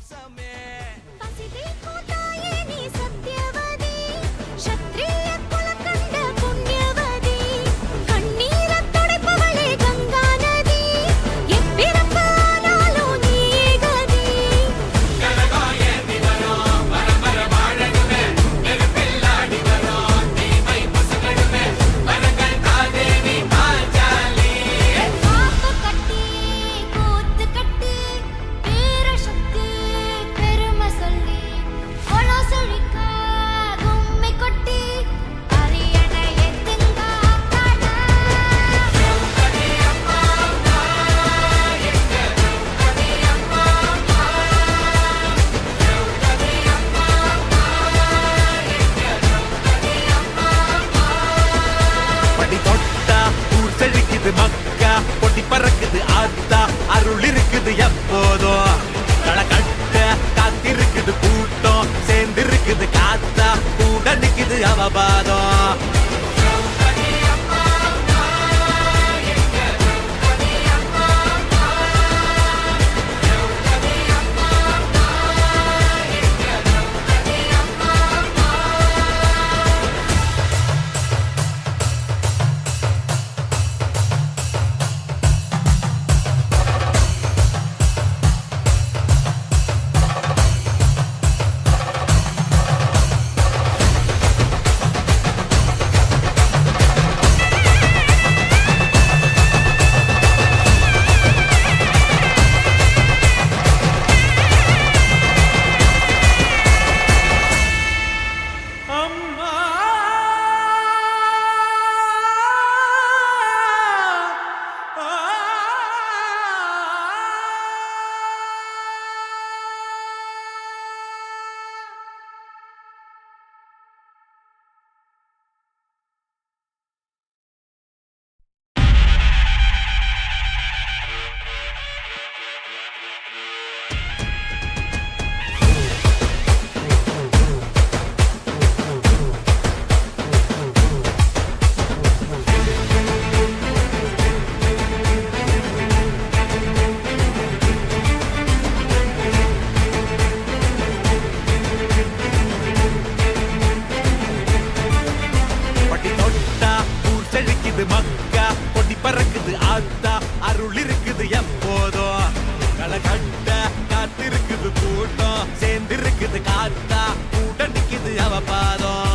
மாம்சமே மக்கா பொட்டி பறக்குது ஆத்தா அருள் இருக்குது எப்போதும் களை கட்ட காத்திருக்குது கூட்டம் சேர்ந்திருக்குது காத்தா கூட நிக்குது அவபாதம் மக்கா பொட்டி பறக்குது ஆத்தா அருள் இருக்குது எப்போதும் களை கட்ட காத்திருக்குது கூட்டம் சேர்ந்திருக்குது காத்தா கூட நிக்குது அவபாதம்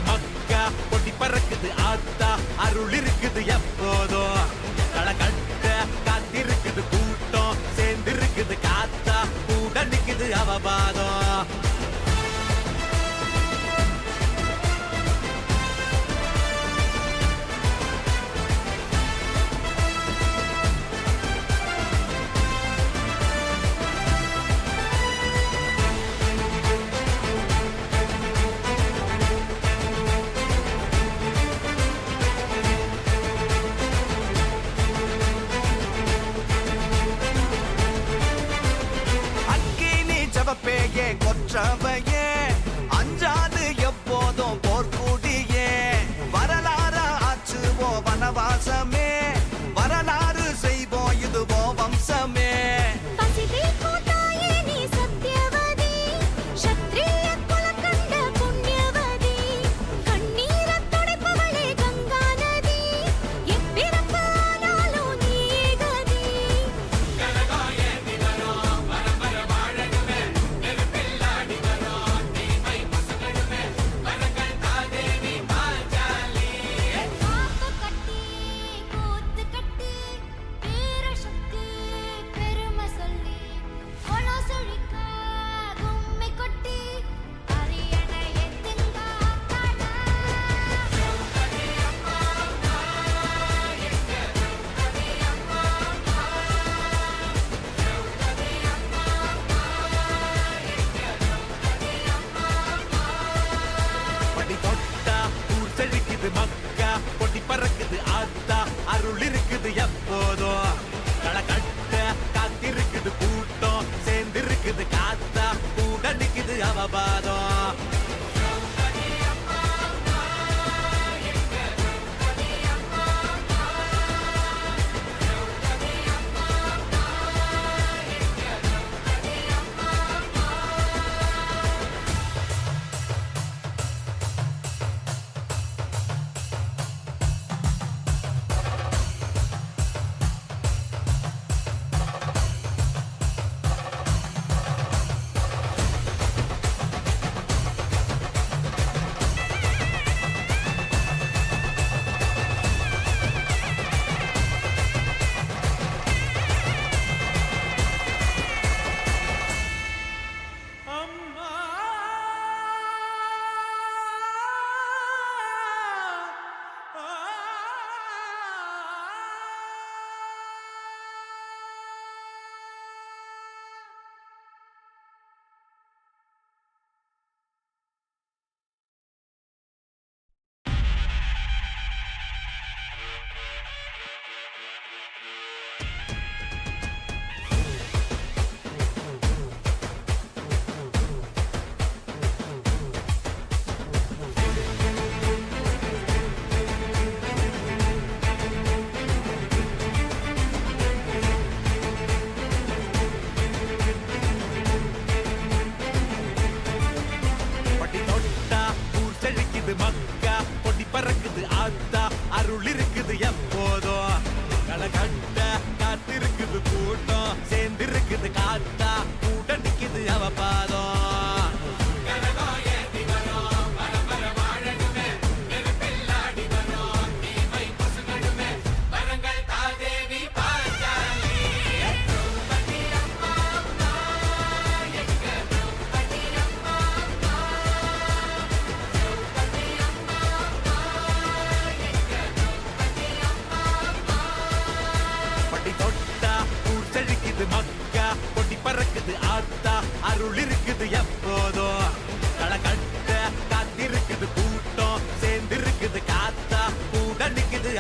மக்கா பொட்டி பறக்குது ஆத்தா அருள் இருக்குது எப்போதும் களை கட்ட காத்திருக்குது கூட்டம் சேர்ந்திருக்குது காத்தா கூட நிக்குது அவபாதம்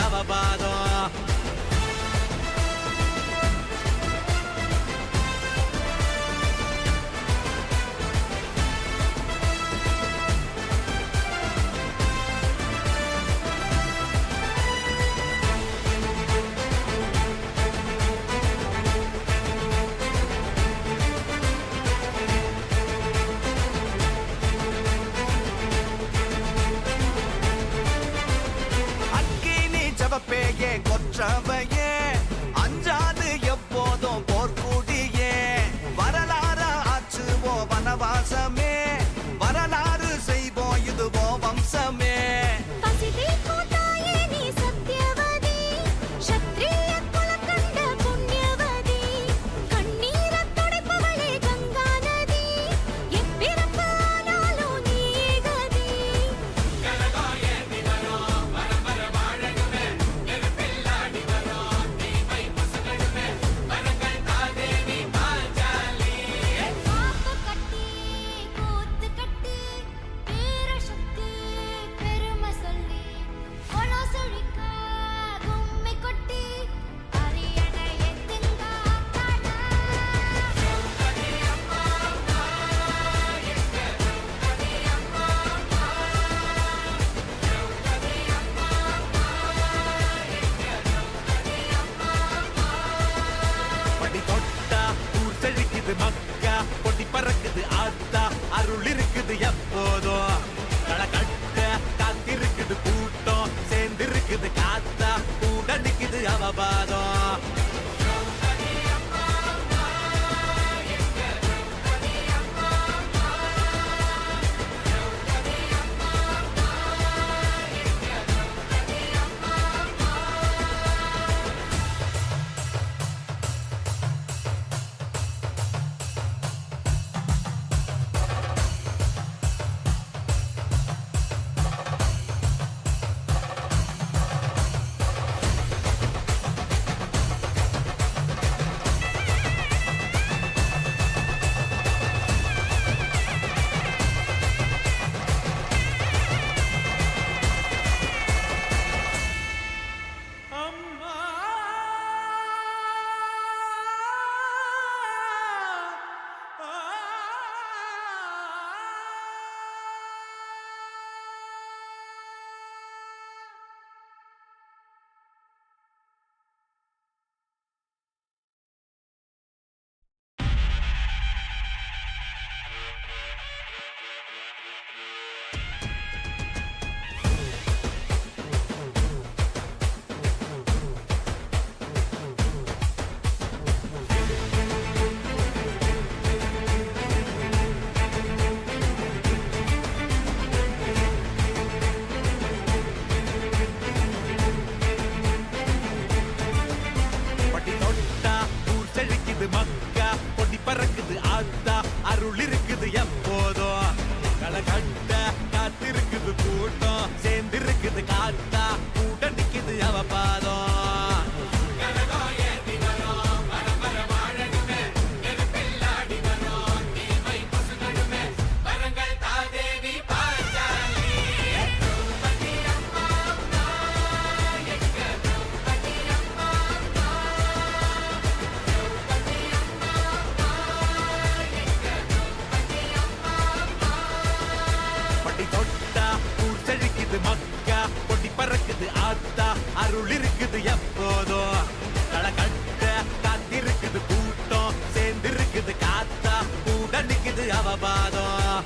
அவபாதம். பேயே கொற்றவையே அஞ்சாது எப்போதும் போர்க்குடியே வரலாறு ஆச்சுவோ வனவாசமே வரலாறு செய்வோம் இதுவோ வம்சமே மக்கா பொடி பறக்குது ஆத்தா அருள் இருக்குது எப்போதும் களை கட்ட காத்திருக்குது கூட்டம் சேர்ந்திருக்குது காத்தா கூட நிக்குது அவபாதம். மக்கா பொடி பறக்குது ஆத்தா அருள் இருக்குது எப்போதும் களை கட்ட காத்திருக்குது கூட்டம் சேர்ந்திருக்குது காத்தா கூட நிக்குது அவபாதம். மக்கா பொடி பறக்குது ஆத்தா அருள் இருக்குது எப்போதும் களை கட்ட காத்திருக்குது கூட்டம் சேர்ந்திருக்குது காத்தா கூட நிக்குது அவபாதம்.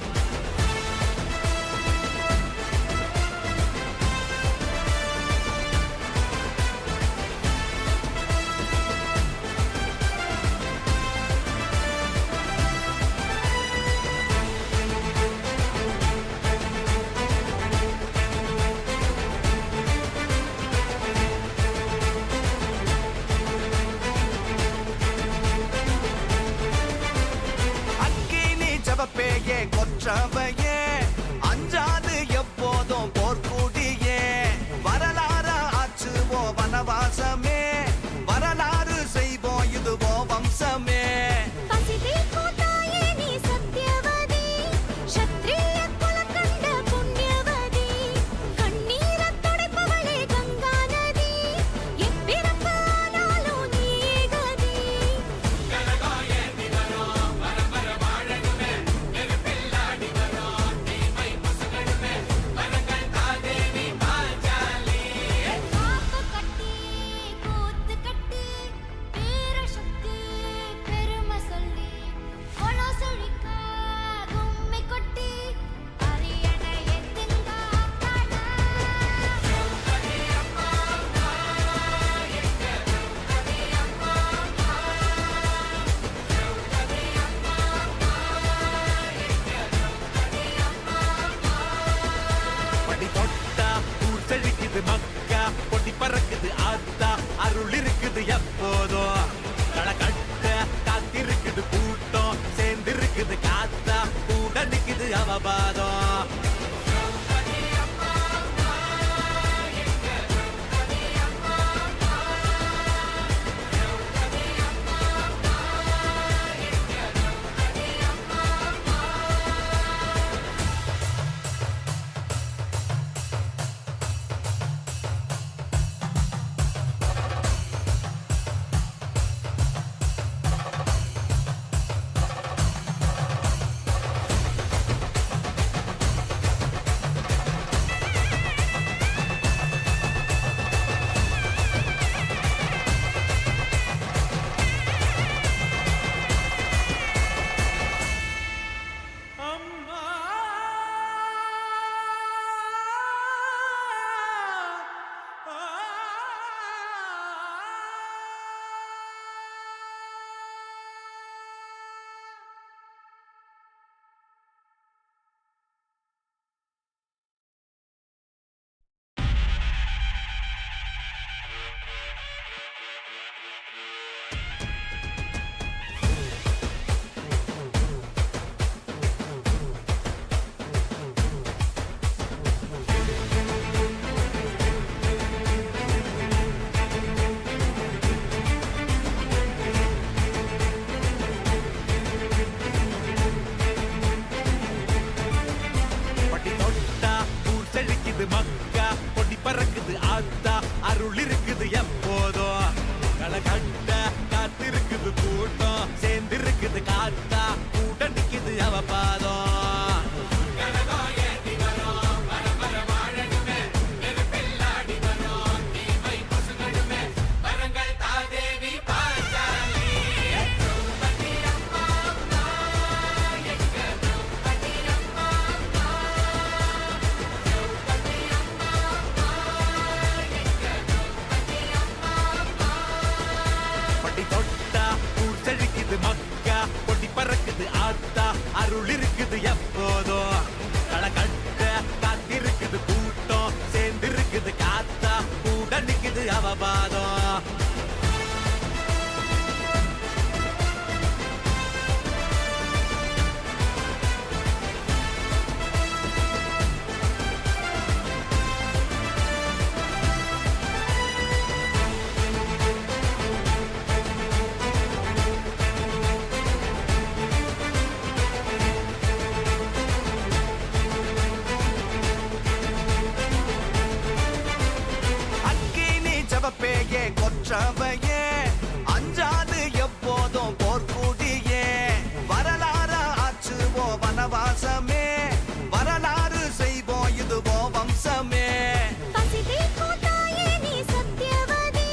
அவபாதம். அக்கினி ஜபப்பேயே கொற்றவையே அஞ்சாது எப்போதும் போர்க்குடியே வரலாறு ஆச்சுவோ வனவாசமே வரலாறு செய்வோம் இதுவோ வம்சமே பசிதே கோதாயே நீ சத்யவதி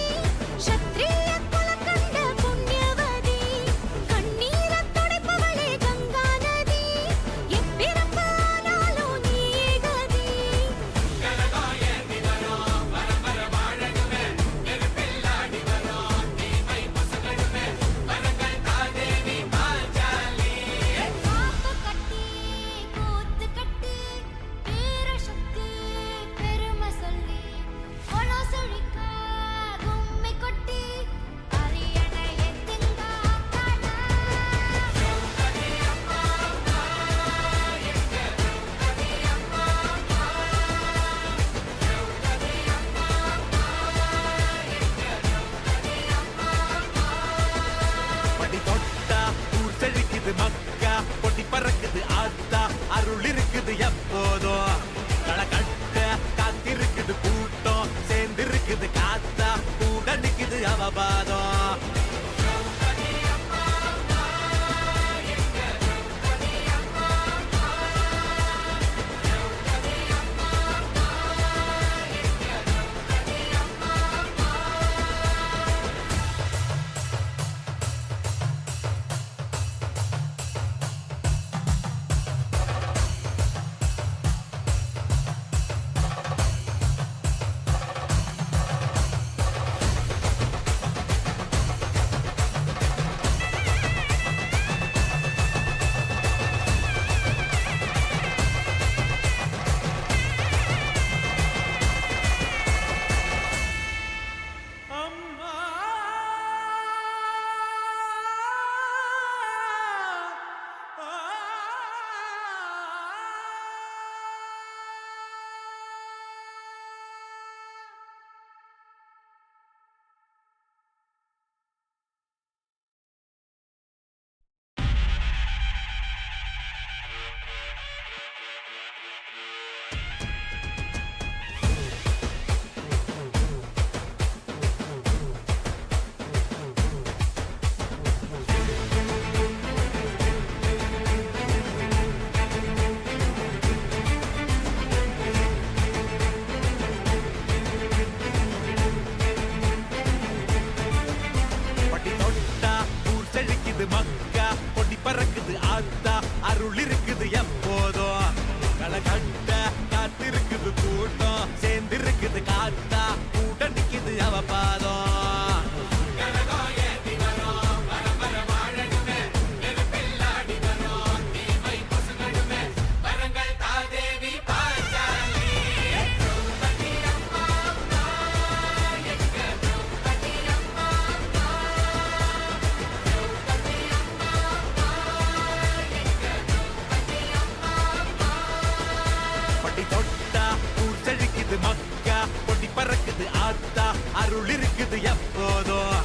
க்ஷத்ரிய குலகண்ட புண்ணியவதி கண்ணீரத் துடைப்பவளே கங்கா நதி எப்பிறப்பு ஆனாலும் நீயே கதி காப்பு கட்டி கூத்து கட்டி வீரசக்தி பெருமை சொல்லி கொலசொழிக்க கும்மி கொட்டி அரியணை எத்துங்க காண படி தொட்டா ஊர் செழிக்குது மக்கா பொடி பறக்குது ஆத்தா அருள் இருக்குது எப்போதும் களை கட்ட காத்திருக்குது கூட்டம் சேர்ந்திருக்குது காத்தா கூட நிக்குது அவபாதம். படி தொட்டா ஊர் செழிக்குது மக்கா பொடி பறக்குது ஆத்தா அருள் இருக்குது எப்போதும் களை கட்ட காத்திருக்குது கூட்டம் சேர்ந்திருக்குது காத்தா கூட நிக்குது அவபாதம். படி தொட்டா ஊர் செழிக்குது மக்கா பொடி பறக்குது ஆத்தா அருள் இருக்குது எப்போதும்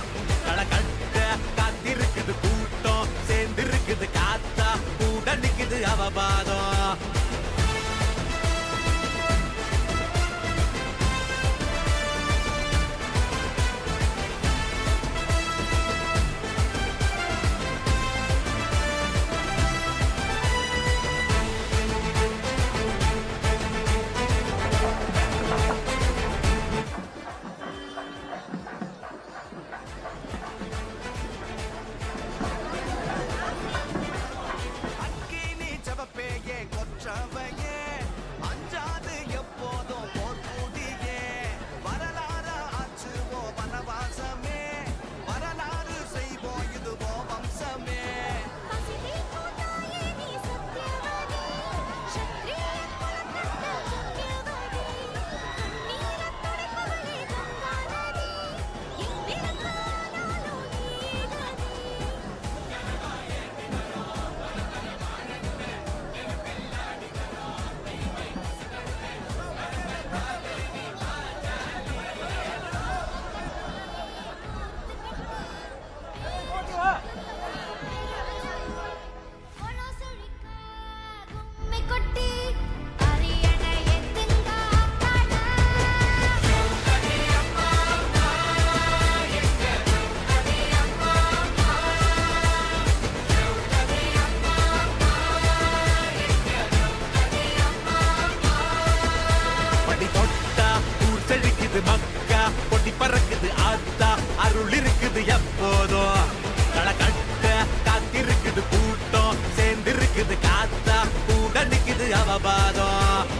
களை கட்ட காத்திருக்குது கூட்டம் சேர்ந்திருக்குது காத்தா கூட நிக்குது அவபாதம். அக்கினி ஜபப்பேயே இருக்குது மக்கா கொடி பறக்குது ஆத்தா அருள் இருக்குது எப்போதும் களை கட்ட காத்திருக்குது கூட்டம் சேர்ந்திருக்குது காத்தா கூட நிக்குது அவபாதம்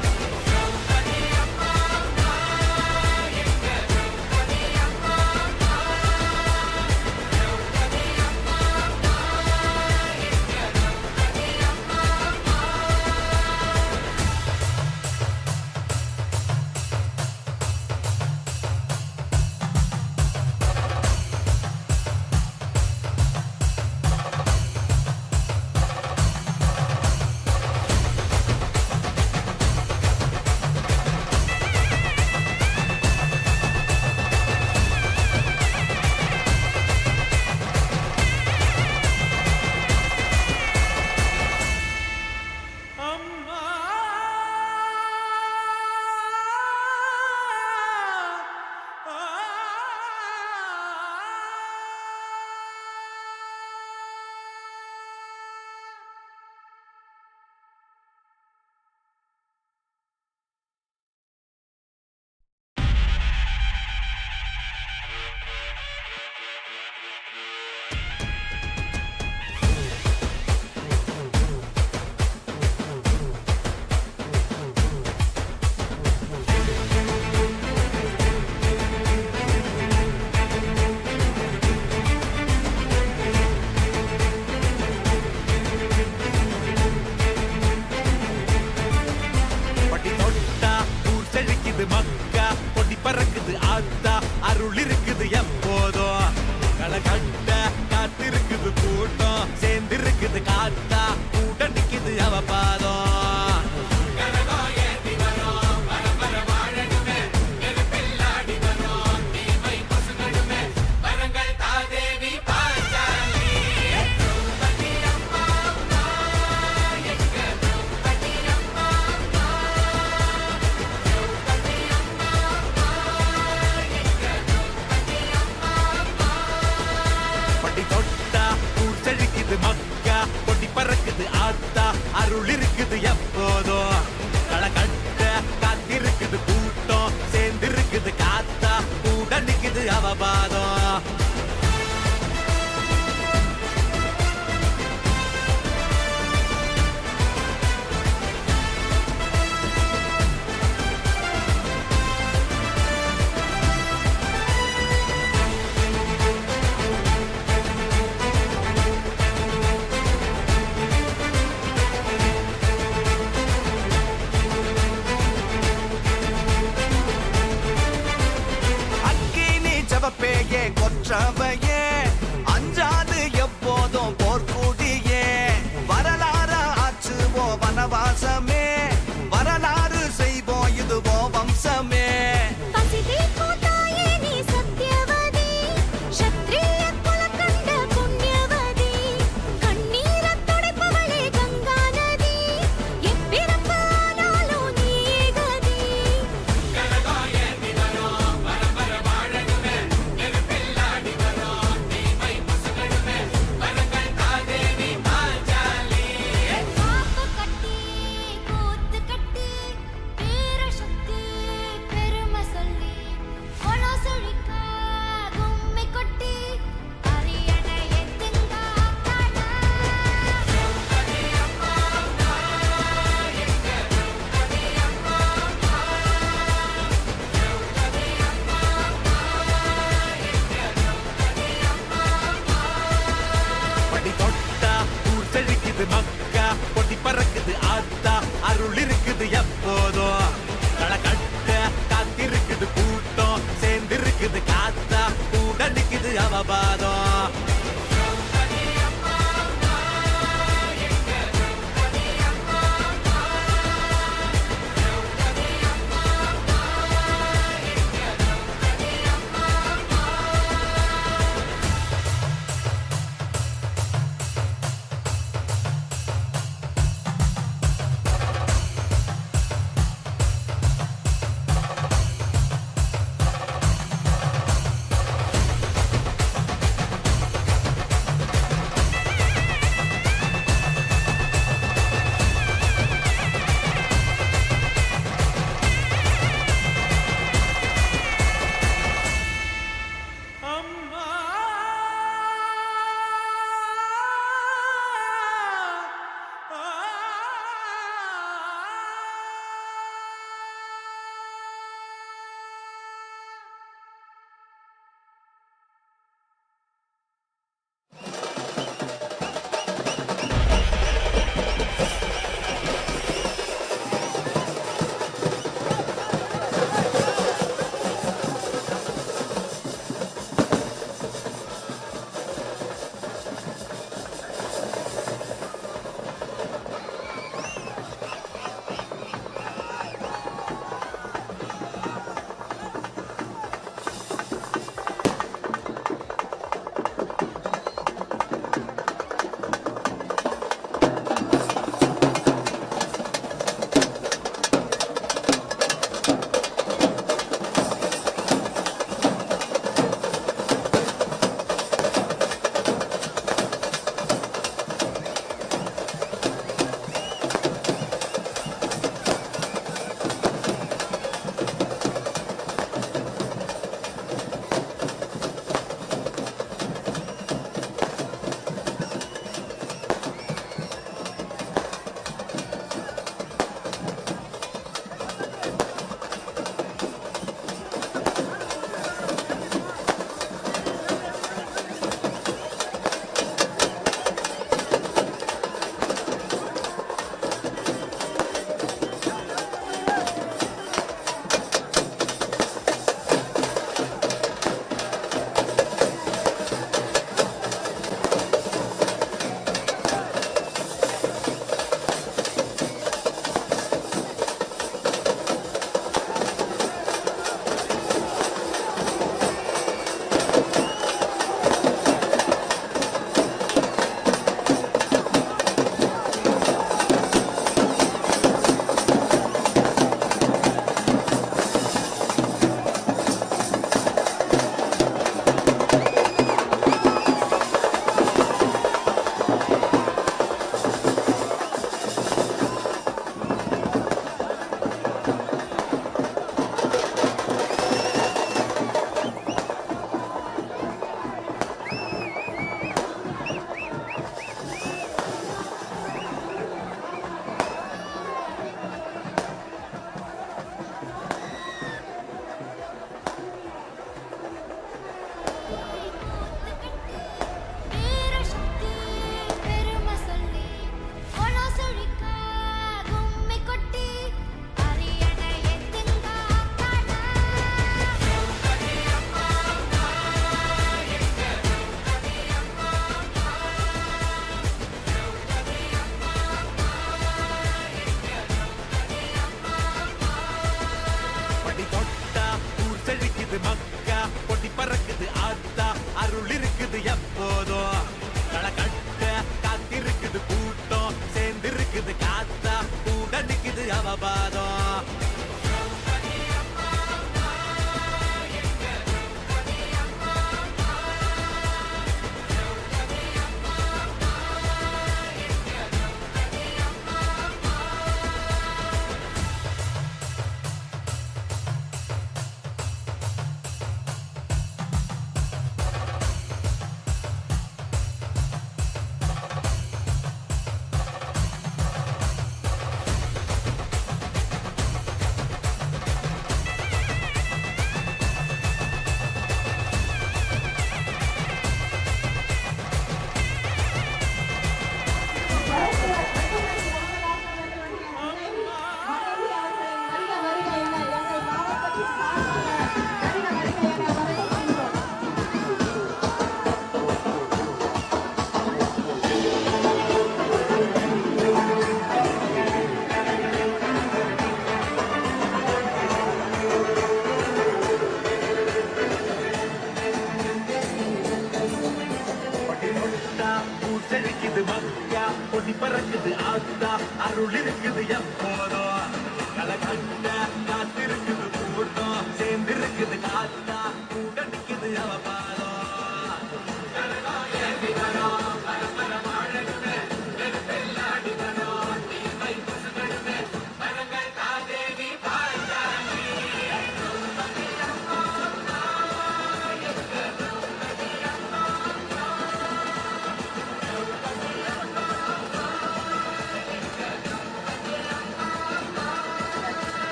பறக்குது ஆத்தா அருள் இருக்குது எப்போதும் கலகண்ட காத்திருக்குது கூட்டம் சேர்ந்திருக்குது காத்தா கூட நிக்குது அவ பாதம்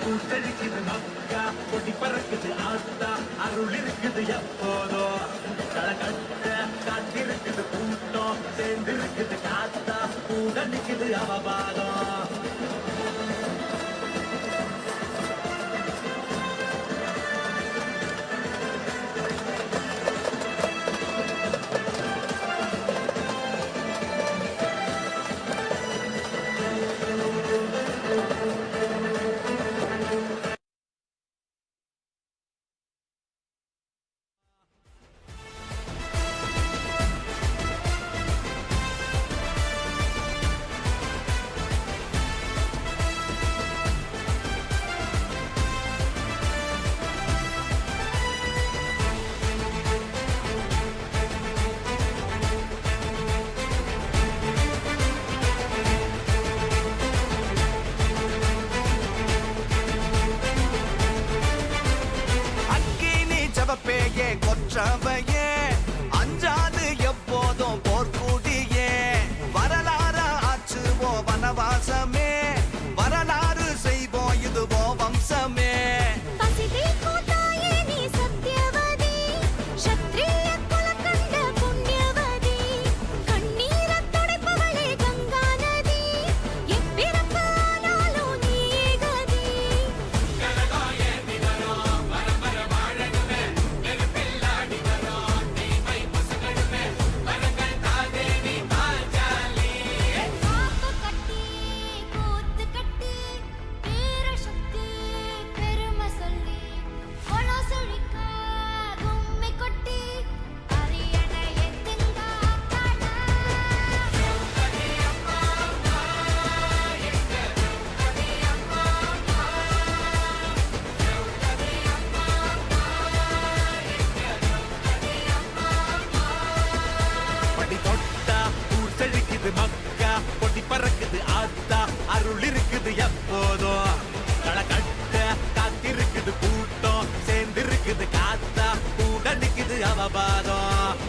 கூட்டடிக்குது மக்கா கொடி பறக்குது ஆத்தா அருள் இருக்குது எப்போதும் களகட்ட காத்திருக்குது கூட்டம் சேர்ந்திருக்குது காத்தா கூட நிக்குது அவபாதம் பேயே கொற்றவையே அஞ்சாது எப்போதும் போர்க்குடியே வரலாற ஆச்சுவோம் வனவாசமே வரலாறு செய்வோம் இதுவோ வம்சமே மக்கா கொடி பறக்குது ஆத்தா அருள் இருக்குது எப்போதும் களகட்ட காத்திருக்குது கூட்டம் சேர்ந்திருக்குது காத்தா கூட நிக்குது அவபாதம்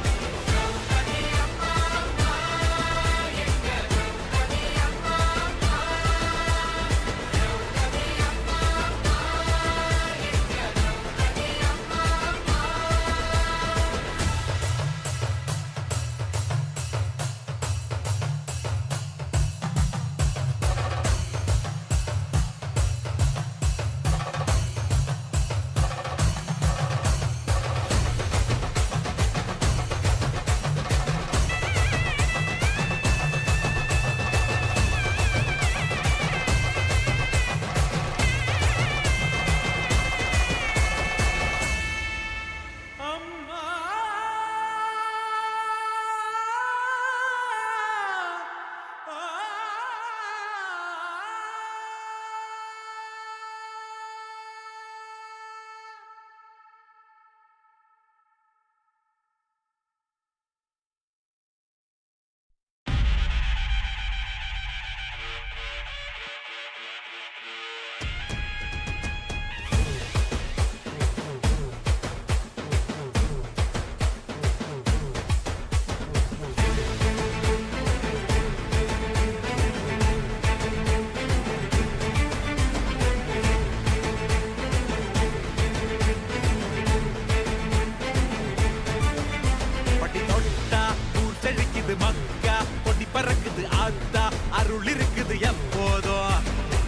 மக்கா கொடி பறக்குது ஆத்தா அருள் இருக்குது எப்போதும்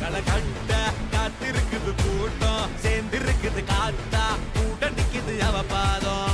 களகட்ட காத்திருக்குது கூட்டம் சேர்ந்திருக்குது காத்தா கூட நிக்குது அவ பாதம்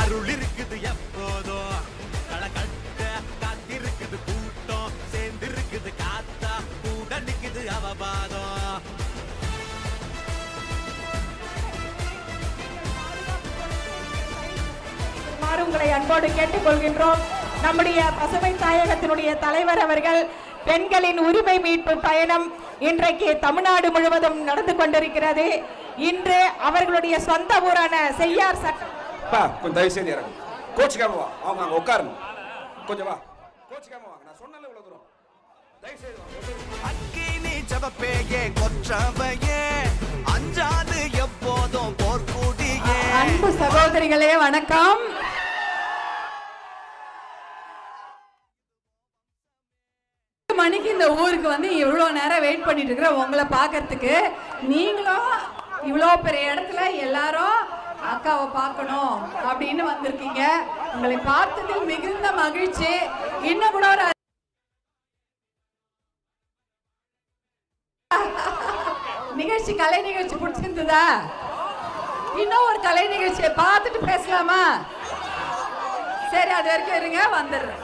அருள் இருக்குது எப்போதும் களை கட்ட காத்திருக்குது கூட்டம் சேர்ந்திருக்குது காத்தா கூட நிக்குது அவபாதம் உங்களை அன்போடு கேட்டுக்கொள்கின்றோம். நம்முடைய பசுமை தாயகத்தினுடைய தலைவர் அவர்கள் பெண்களின் உரிமை மீட்பு பயணம் இன்றைக்கு தமிழ்நாடு முழுவதும் நடந்து கொண்டிருக்கிறது. இன்று அவர்களுடைய சொந்த ஊரான செய்யார் கொஞ்சம் தயவு செய்து இறங்கு. கோச்சிக்காம வா, அவங்க அங்க உட்காரணும். கொஞ்சம் வா, கோச்சிக்காம வாங்க. நான் சொன்னல இவ்வளவு தூரம். தயவு செய்து வா. அக்கினி ஜபப்பேயே கொற்றவையே அஞ்சாது எப்போதும் போர்க்குடியே. அன்பு சகோதரிகளே வணக்கம். மணிக்கு இந்த ஊருக்கு வந்து இவ்வளவு நேரம் வெயிட் பண்ணிட்டு இருக்கிற உங்களை பார்க்கறதுக்கு, நீங்களும் இவ்வளோ பெரிய இடத்துல எல்லாரும் அக்காவை பார்க்கணும் அப்படின்னு வந்திருக்கீங்க. உங்களை பார்த்ததில் மிகுந்த மகிழ்ச்சி. இன்னும் கூட ஒரு நிகழ்ச்சி, கலை நிகழ்ச்சி பிடிச்சிருந்ததா? இன்னும் ஒரு கலை நிகழ்ச்சியை பார்த்துட்டு பேசலாமா? சரி, அது வரைக்கும் இருங்க, வந்துடுறேன்.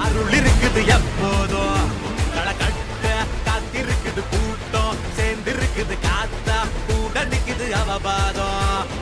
அருள் இருக்குது எப்போதும் களை கட்ட காத்திருக்குது கூட்டம் சேர்ந்திருக்குது காத்தா கூட நிக்குது அவபாதம்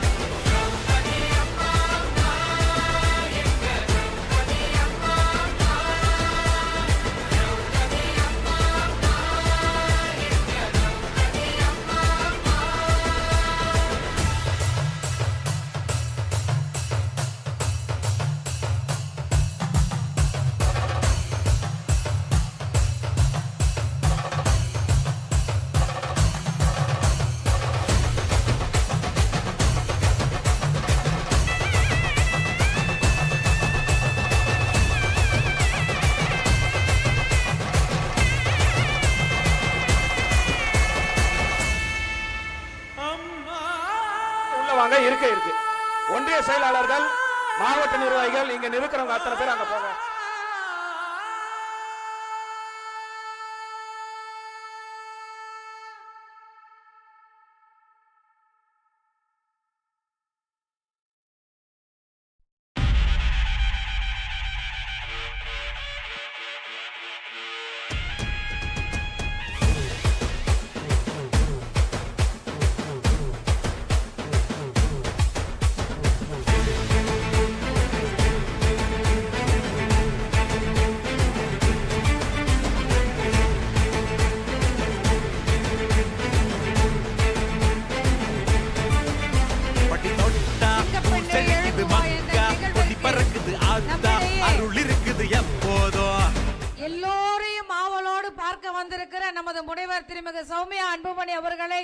இருக்கு. ஒன்றிய செயலாளர்கள், மாவட்ட நிர்வாகிகள், இங்க இருக்கிறவங்க அத்தனை பேர் அங்க போங்க. எல்லோரையும் ஆவலோடு பார்க்க வந்திருக்கிற நமது முனைவர் திருமிகு சௌமியா அன்புமணி அவர்களை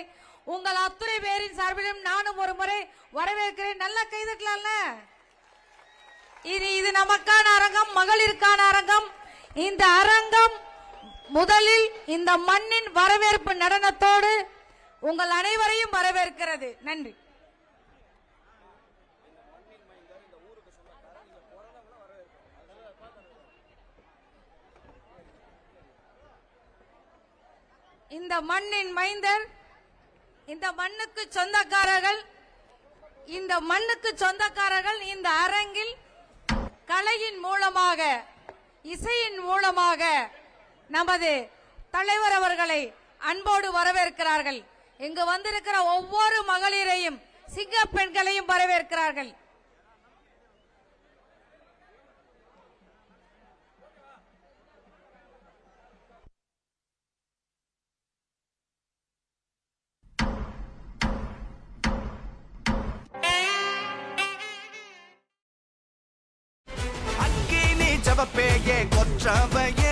உங்கள் அத்துணை பேரின் சார்பிலும் நானும் ஒரு முறை வரவேற்கிறேன். நல்ல கைதட்டலாம்ல. இது நமக்கான அரங்கம், மகளிருக்கான அரங்கம். இந்த அரங்கம் முதலில் இந்த மண்ணின் வரவேற்பு நடனத்தோடு உங்கள் அனைவரையும் வரவேற்கிறது. நன்றி. இந்த மண்ணின் மைந்தர், இந்த மண்ணுக்கு சொந்தக்காரர்கள், இந்த அரங்கில் கலையின் மூலமாக, இசையின் மூலமாக நமது தலைவர் அவர்களை அன்போடு வரவேற்கிறார்கள். இங்கு வந்திருக்கிற ஒவ்வொரு மகளிரையும், சிங்க பெண்களையும் வரவேற்கிறார்கள். அக்கினி ஜபப்பேயே கொற்றவையே